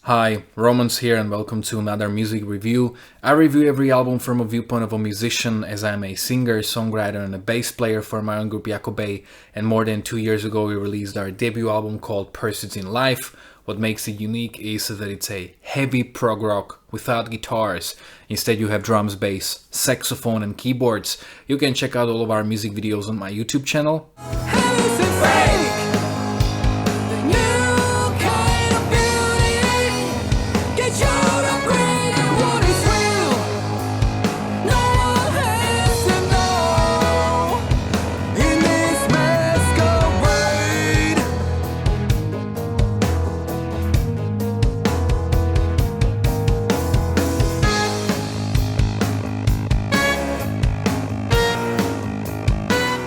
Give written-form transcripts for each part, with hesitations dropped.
Hi, Romans here and welcome to another music review. I review every album from a viewpoint of a musician, as I'm a singer, songwriter and a bass player for my own group Jakobe, and more than 2 years ago we released our debut album called Pursuits in Life. What makes it unique is that it's a heavy prog rock without guitars. Instead you have drums, bass, saxophone and keyboards. You can check out all of our music videos on my YouTube channel.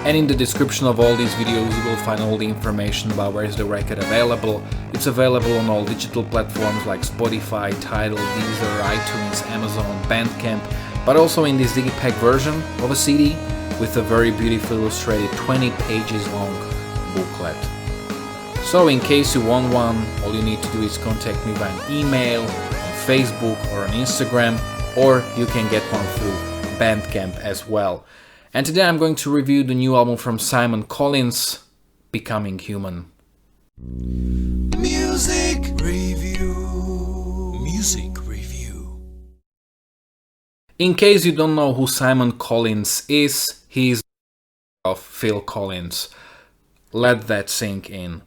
And in the description of all these videos you will find all the information about where is the record available. It's available on all digital platforms like Spotify, Tidal, Deezer, iTunes, Amazon, Bandcamp, but also in this digipack version of a CD with a very beautifully illustrated 20 pages long booklet. So in case you want one, all you need to do is contact me by an email, on Facebook or on Instagram, or you can get one through Bandcamp as well. And today I'm going to review the new album from Simon Collins, Becoming Human. Music review. Music review. In case you don't know who Simon Collins is, he's of Phil Collins. Let that sink in.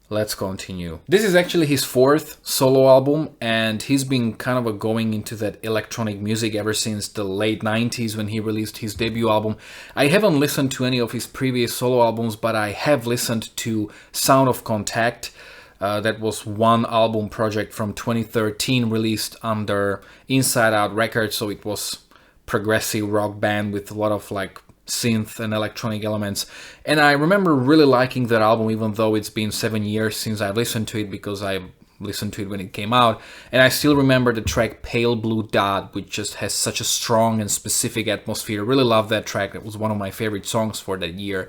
Let's continue. This is actually his fourth solo album, and he's been kind of going into that electronic music ever since the late 90s when he released his debut album. I haven't listened to any of his previous solo albums, but I have listened to Sound of Contact. That was one album project from 2013 released under Inside Out Records, so it was progressive rock band with a lot of like synth and electronic elements, and I remember really liking that album even though it's been 7 years since I listened to it, because I listened to it when it came out, and I still remember the track Pale Blue Dot, which just has such a strong and specific atmosphere. I really love that track. It was one of my favorite songs for that year.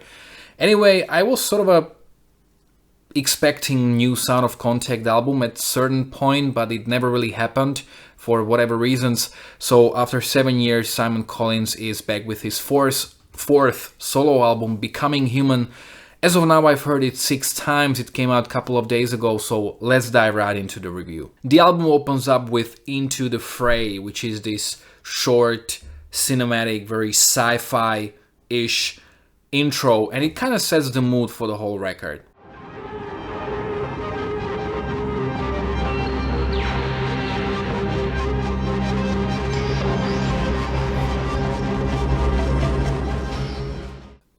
Anyway, I was sort of expecting new Sound of Contact album at a certain point, but it never really happened for whatever reasons. So after 7 years, Simon Collins is back with his fourth solo album, Becoming Human. As of now, I've heard it 6 times. It came out a couple of days ago, so let's dive right into the review. The album opens up with Into the Fray, which is this short, cinematic, very sci-fi-ish intro, and it kind of sets the mood for the whole record.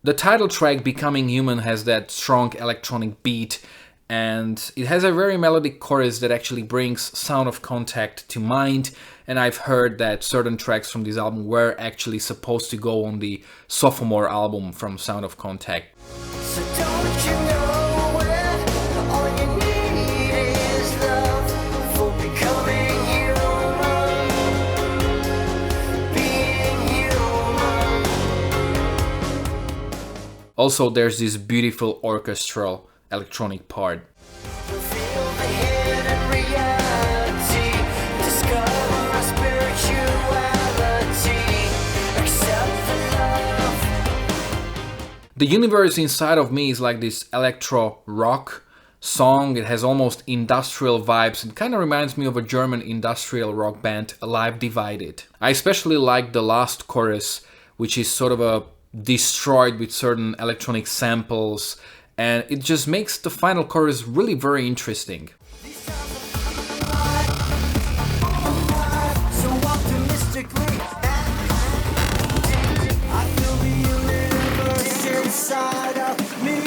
The title track, Becoming Human, has that strong electronic beat, and it has a very melodic chorus that actually brings Sound of Contact to mind, and I've heard that certain tracks from this album were actually supposed to go on the sophomore album from Sound of Contact. So don't you know when all you need is love for becoming human, being human. Also, there's this beautiful orchestral electronic part. Feel the hidden reality, discover our spirituality, accept the love. The universe inside of me is like this electro rock song. It has almost industrial vibes. It kind of reminds me of a German industrial rock band, Alive Divided. I especially like the last chorus, which is sort of destroyed with certain electronic samples, and it just makes the final chorus really very interesting. So optimistically, I feel the universe inside of me.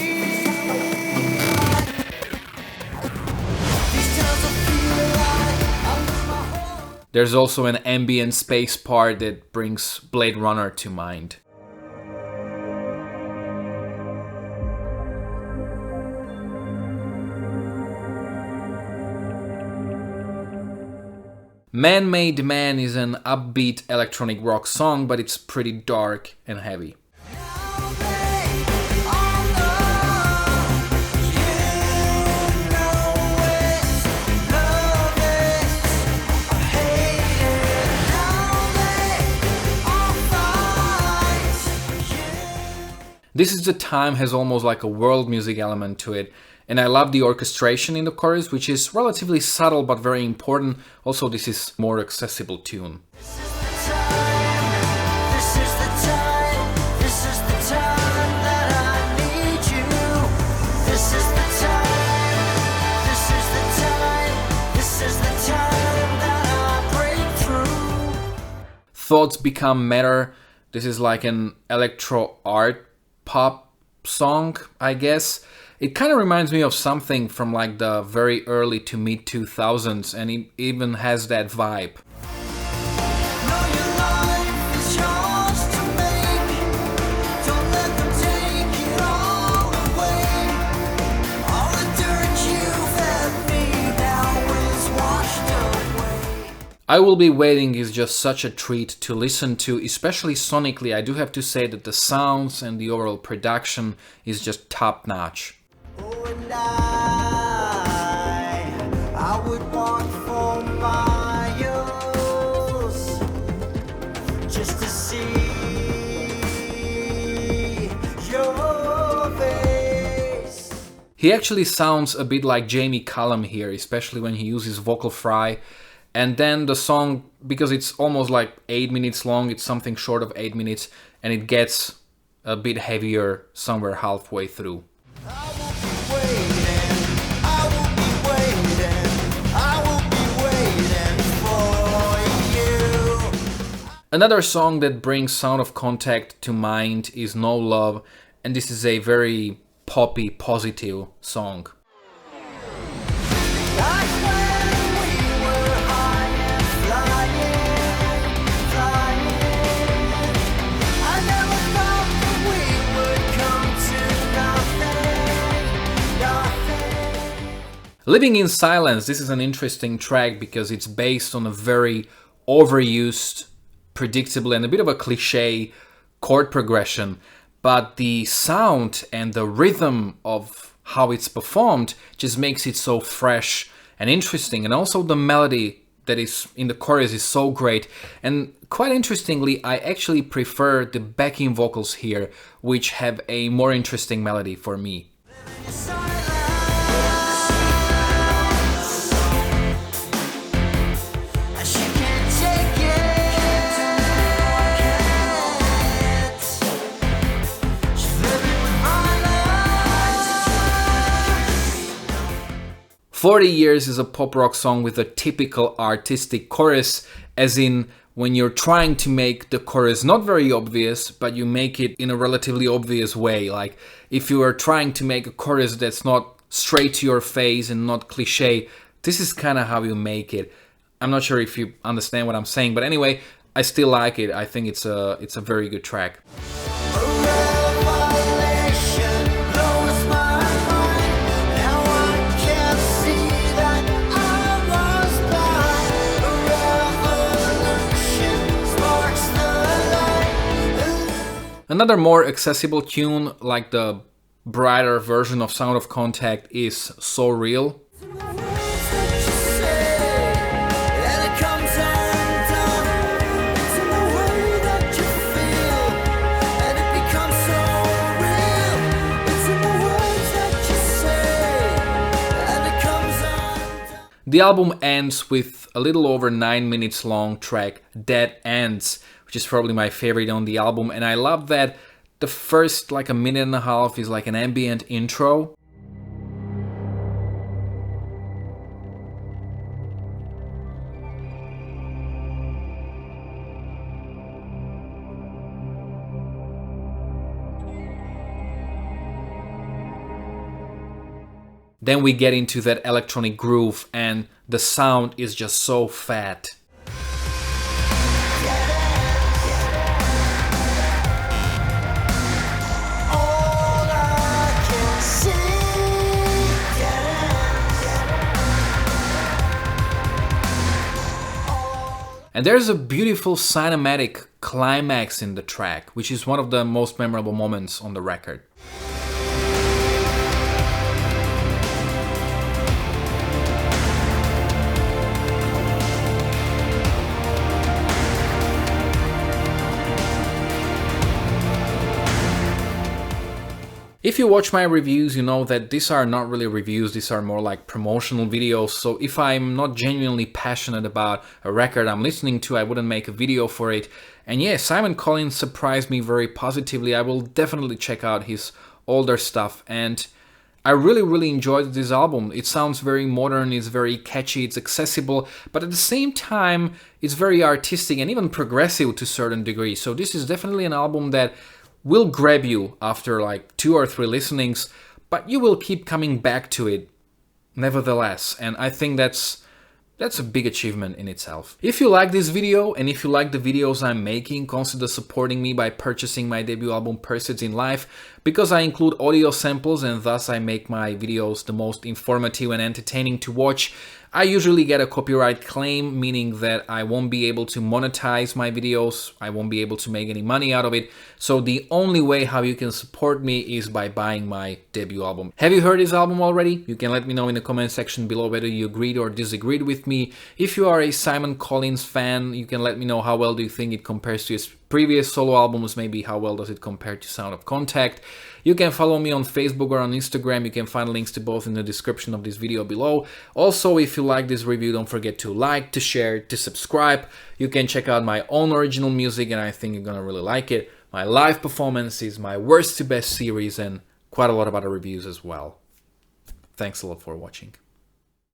These times I feel like I'm in my home. There's also an ambient space part that brings Blade Runner to mind. Man-Made Man is an upbeat electronic rock song, but it's pretty dark and heavy. You know it's love This is the Time has almost like a world music element to it, and I love the orchestration in the chorus, which is relatively subtle but very important. Also, this is more accessible tune. Thoughts Become Matter. This is like an electro art pop song, I guess. It kind of reminds me of something from like the very early to mid 2000s, and it even has that vibe. I Will Be Waiting is just such a treat to listen to, especially sonically. I do have to say that the sounds and the overall production is just top notch. Oh, and I would walk for miles just to see your face. He actually sounds a bit like Jamie Cullum here, especially when he uses vocal fry. And then the song, because it's almost like 8 minutes long, it's something short of 8 minutes, and it gets a bit heavier somewhere halfway through. Another song that brings Sound of Contact to mind is No Love, and this is a very poppy, positive song. Living in Silence, this is an interesting track because it's based on a very overused, predictable, and a bit of a cliche chord progression, but the sound and the rhythm of how it's performed just makes it so fresh and interesting, and also the melody that is in the chorus is so great. And quite interestingly, I actually prefer the backing vocals here, which have a more interesting melody for me. "40 Years" is a pop rock song with a typical artistic chorus, as in when you're trying to make the chorus not very obvious, but you make it in a relatively obvious way. Like if you are trying to make a chorus that's not straight to your face and not cliche, this is kind of how you make it. I'm not sure if you understand what I'm saying, but anyway, I still like it. I think it's a very good track. Another more accessible tune, like the brighter version of Sound of Contact, is So Real. The album ends with a little over 9 minutes long track, Dead Ends, which is probably my favorite on the album, and I love that the first like a minute and a half is like an ambient intro. Then we get into that electronic groove and the sound is just so fat. And there's a beautiful cinematic climax in the track, which is one of the most memorable moments on the record. If you watch my reviews, you know that these are not really reviews, these are more like promotional videos. So if I'm not genuinely passionate about a record I'm listening to, I wouldn't make a video for it. And yeah, Simon Collins surprised me very positively. I will definitely check out his older stuff, and I really enjoyed this album. It sounds very modern, it's very catchy, it's accessible, but at the same time, it's very artistic and even progressive to a certain degree. So this is definitely an album that will grab you after like 2 or 3 listenings, but you will keep coming back to it nevertheless. And I think that's a big achievement in itself. If you like this video and if you like the videos I'm making, consider supporting me by purchasing my debut album Pursuits in Life, because I include audio samples and thus I make my videos the most informative and entertaining to watch. I usually get a copyright claim, meaning that I won't be able to monetize my videos, I won't be able to make any money out of it, so the only way how you can support me is by buying my debut album. Have you heard this album already? You can let me know in the comment section below whether you agreed or disagreed with me. If you are a Simon Collins fan, you can let me know how well do you think it compares to his previous solo albums, maybe how well does it compare to Sound of Contact. You can follow me on Facebook or on Instagram. You can find links to both in the description of this video below. Also, if you like this review, don't forget to like, to share, to subscribe. You can check out my own original music and I think you're gonna really like it. My live performances, my worst to best series, and quite a lot of other reviews as well. Thanks a lot for watching.